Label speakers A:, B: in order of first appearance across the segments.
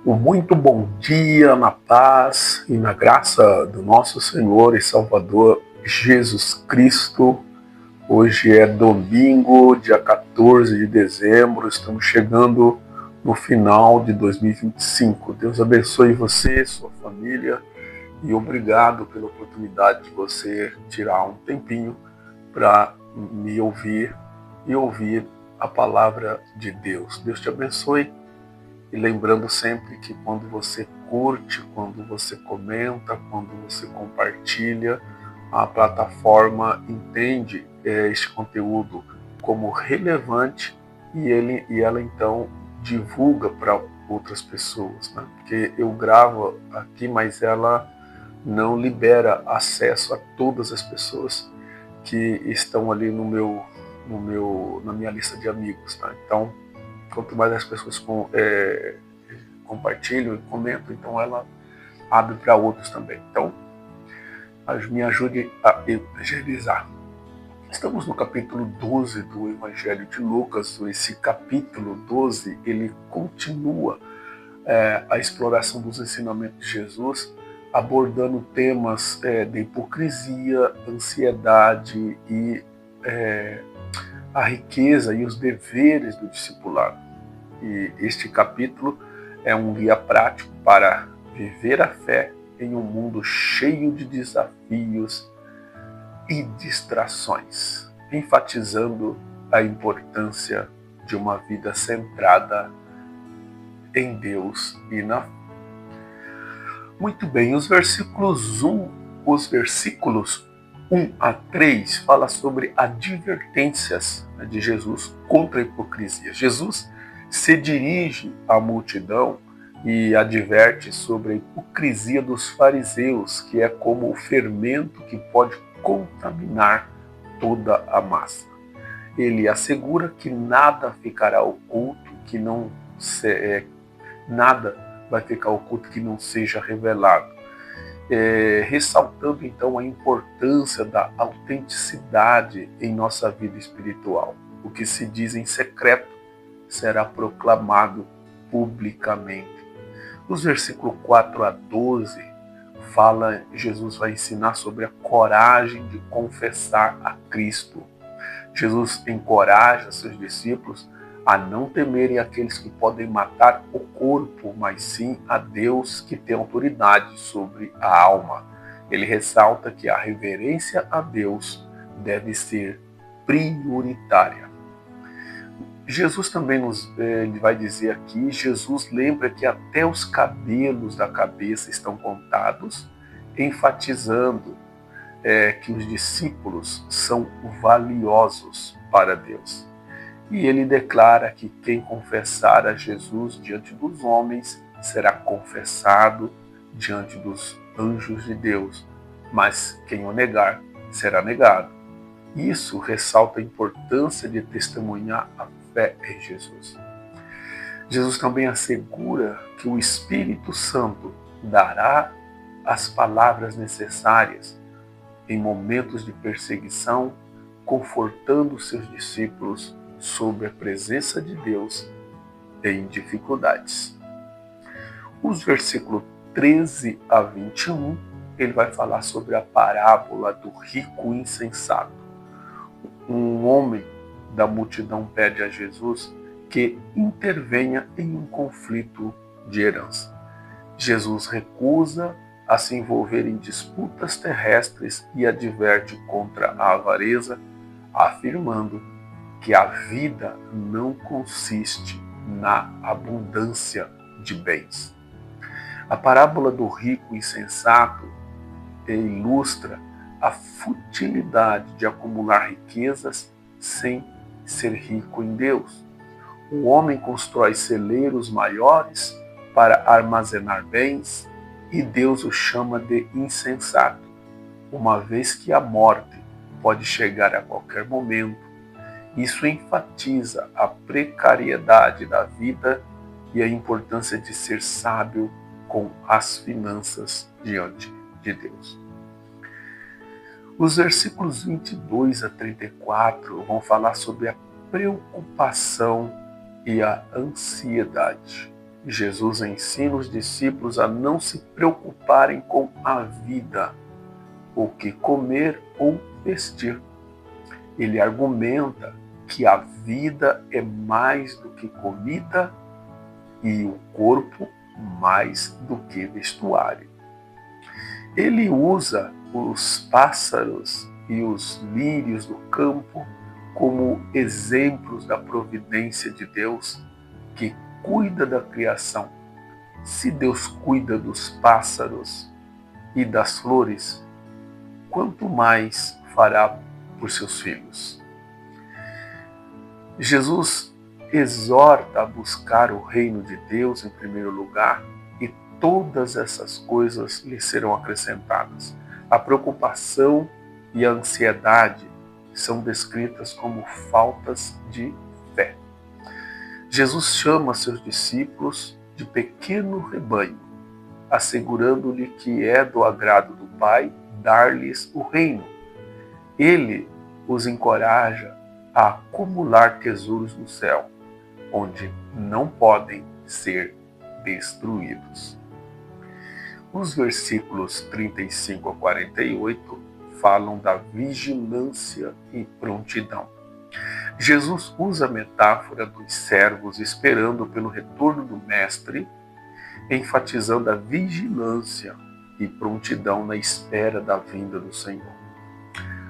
A: Um muito bom dia na paz e na graça do nosso Senhor e Salvador Jesus Cristo. Hoje é domingo, dia 14 de dezembro, estamos chegando no final de 2025. Deus abençoe você, sua família, e obrigado pela oportunidade de você tirar um tempinho para me ouvir e ouvir a palavra de Deus. Deus te abençoe. E lembrando sempre que quando você curte, quando você comenta, quando você compartilha, a plataforma entende este conteúdo como relevante e ela então divulga para outras pessoas, né? Porque eu gravo aqui, mas ela não libera acesso a todas as pessoas que estão ali na minha lista de amigos, tá? Então, quanto mais as pessoas compartilham e comentam, então ela abre para outros também. Então, me ajude a evangelizar. Estamos no capítulo 12 do Evangelho de Lucas. Esse capítulo 12, ele continua a exploração dos ensinamentos de Jesus, abordando temas de hipocrisia, ansiedade e a riqueza e os deveres do discipulado. E este capítulo é um guia prático para viver a fé em um mundo cheio de desafios e distrações, enfatizando a importância de uma vida centrada em Deus e na fé. Muito bem, os versículos 1 a 3 fala sobre advertências de Jesus contra a hipocrisia. Jesus se dirige à multidão e adverte sobre a hipocrisia dos fariseus, que é como o fermento que pode contaminar toda a massa. Ele assegura que nada ficará oculto, nada vai ficar oculto que não seja revelado. Ressaltando então a importância da autenticidade em nossa vida espiritual. O que se diz em secreto será proclamado publicamente. Nos versículos 4 a 12, Jesus vai ensinar sobre a coragem de confessar a Cristo. Jesus encoraja seus discípulos a não temerem aqueles que podem matar o corpo, mas sim a Deus que tem autoridade sobre a alma. Ele ressalta que a reverência a Deus deve ser prioritária. Jesus também ele vai dizer aqui, Jesus lembra que até os cabelos da cabeça estão contados, enfatizando que os discípulos são valiosos para Deus. E ele declara que quem confessar a Jesus diante dos homens será confessado diante dos anjos de Deus, mas quem o negar será negado. Isso ressalta a importância de testemunhar a fé em Jesus. Jesus também assegura que o Espírito Santo dará as palavras necessárias em momentos de perseguição, confortando seus discípulos sob a presença de Deus em dificuldades. Os versículos 13 a 21, ele vai falar sobre a parábola do rico insensato. Um homem da multidão pede a Jesus que intervenha em um conflito de herança. Jesus recusa a se envolver em disputas terrestres e adverte contra a avareza, afirmando que a vida não consiste na abundância de bens. A parábola do rico insensato ilustra a futilidade de acumular riquezas sem ser rico em Deus. O homem constrói celeiros maiores para armazenar bens e Deus o chama de insensato, uma vez que a morte pode chegar a qualquer momento. Isso enfatiza a precariedade da vida e a importância de ser sábio com as finanças diante de Deus. Os versículos 22 a 34 vão falar sobre a preocupação e a ansiedade. Jesus ensina os discípulos a não se preocuparem com a vida, o que comer ou vestir. Ele argumenta que a vida é mais do que comida e o corpo mais do que vestuário. Ele usa os pássaros e os lírios do campo como exemplos da providência de Deus que cuida da criação. Se Deus cuida dos pássaros e das flores, quanto mais fará por seus filhos? Jesus exorta a buscar o reino de Deus em primeiro lugar e todas essas coisas lhe serão acrescentadas. A preocupação e a ansiedade são descritas como faltas de fé. Jesus chama seus discípulos de pequeno rebanho, assegurando-lhe que é do agrado do Pai dar-lhes o reino. Ele os encoraja a acumular tesouros no céu, onde não podem ser destruídos. Os versículos 35 a 48 falam da vigilância e prontidão. Jesus usa a metáfora dos servos esperando pelo retorno do Mestre, enfatizando a vigilância e prontidão na espera da vinda do Senhor.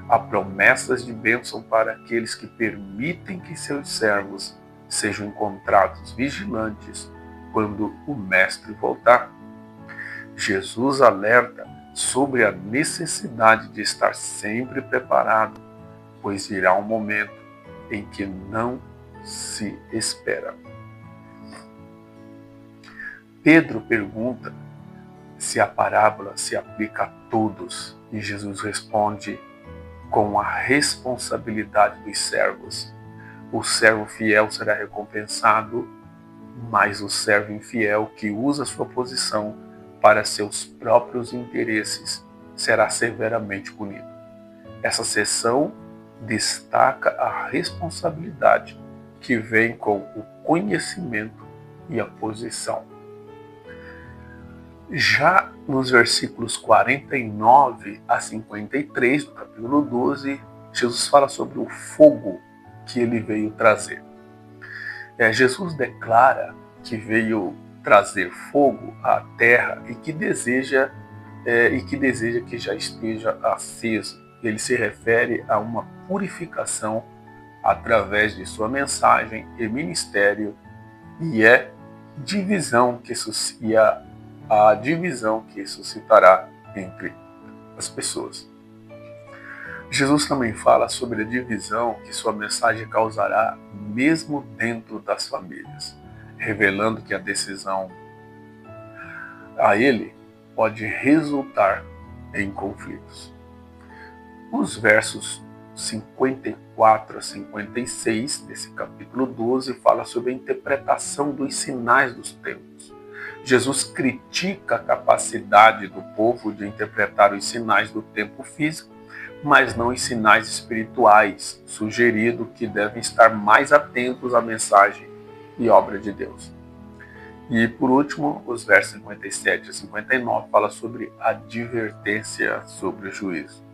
A: Há promessas de bênção para aqueles que permitem que seus servos sejam encontrados vigilantes quando o Mestre voltar. Jesus alerta sobre a necessidade de estar sempre preparado, pois virá um momento em que não se espera. Pedro pergunta se a parábola se aplica a todos, e Jesus responde com a responsabilidade dos servos. O servo fiel será recompensado, mas o servo infiel que usa sua posição para seus próprios interesses será severamente punido. Essa seção destaca a responsabilidade que vem com o conhecimento e a posição. Já nos versículos 49 a 53 do capítulo 12, Jesus fala sobre o fogo que ele veio trazer. Jesus declara que veio trazer fogo à terra e que deseja que já esteja aceso. Ele se refere a uma purificação através de sua mensagem e ministério e a divisão que suscitará entre as pessoas. Jesus também fala sobre a divisão que sua mensagem causará mesmo dentro das famílias, revelando que a decisão a ele pode resultar em conflitos. Os versos 54 a 56 desse capítulo 12 fala sobre a interpretação dos sinais dos tempos. Jesus critica a capacidade do povo de interpretar os sinais do tempo físico, mas não os sinais espirituais, sugerindo que devem estar mais atentos à mensagem e obra de Deus. E por último, os versos 57 a 59 falam sobre a advertência sobre o juízo.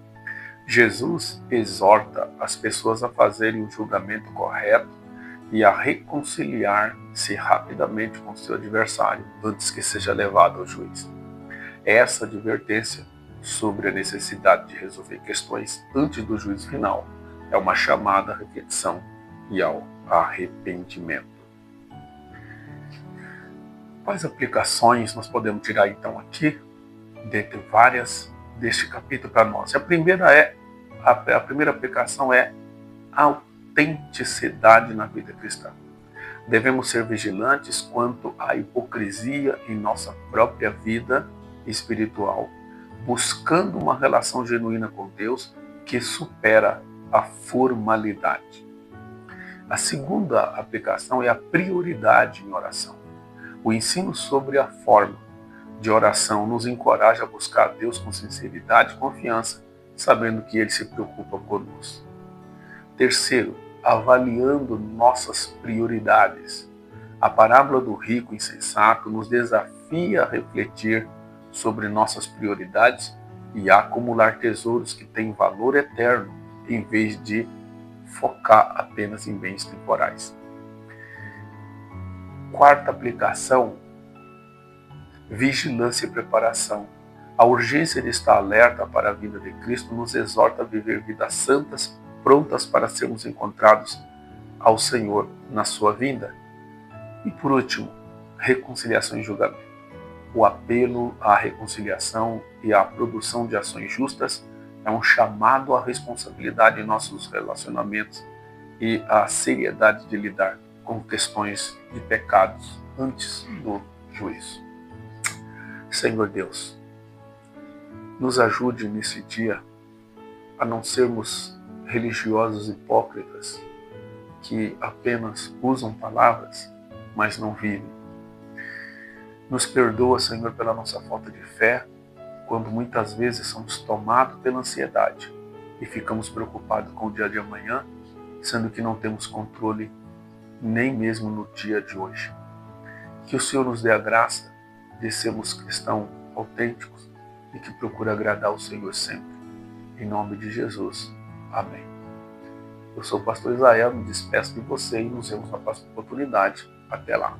A: Jesus exorta as pessoas a fazerem o julgamento correto e a reconciliar-se rapidamente com seu adversário antes que seja levado ao juiz. Essa advertência sobre a necessidade de resolver questões antes do juízo final é uma chamada à reflexão e ao arrependimento. Quais aplicações nós podemos tirar então aqui, dentre várias, deste capítulo para nós? A primeira aplicação é a autenticidade na vida cristã. Devemos ser vigilantes quanto à hipocrisia em nossa própria vida espiritual, buscando uma relação genuína com Deus que supera a formalidade. A segunda aplicação é a prioridade em oração. O ensino sobre a forma de oração nos encoraja a buscar a Deus com sinceridade e confiança, sabendo que Ele se preocupa conosco. Terceiro, avaliando nossas prioridades. A parábola do rico insensato nos desafia a refletir sobre nossas prioridades e a acumular tesouros que têm valor eterno, em vez de focar apenas em bens temporais. Quarta aplicação: vigilância e preparação. A urgência de estar alerta para a vinda de Cristo nos exorta a viver vidas santas, prontas para sermos encontrados ao Senhor na sua vinda. E por último, reconciliação e julgamento. O apelo à reconciliação e à produção de ações justas é um chamado à responsabilidade em nossos relacionamentos e à seriedade de lidar com questões de pecados antes do juízo. Senhor Deus, nos ajude nesse dia a não sermos religiosos hipócritas que apenas usam palavras, mas não vivem. Nos perdoa, Senhor, pela nossa falta de fé, quando muitas vezes somos tomados pela ansiedade e ficamos preocupados com o dia de amanhã, sendo que não temos controle nem mesmo no dia de hoje. Que o Senhor nos dê a graça de sermos cristãos autênticos e que procura agradar o Senhor sempre. Em nome de Jesus. Amém. Eu sou o pastor Israel, me despeço de você e nos vemos na próxima oportunidade. Até lá.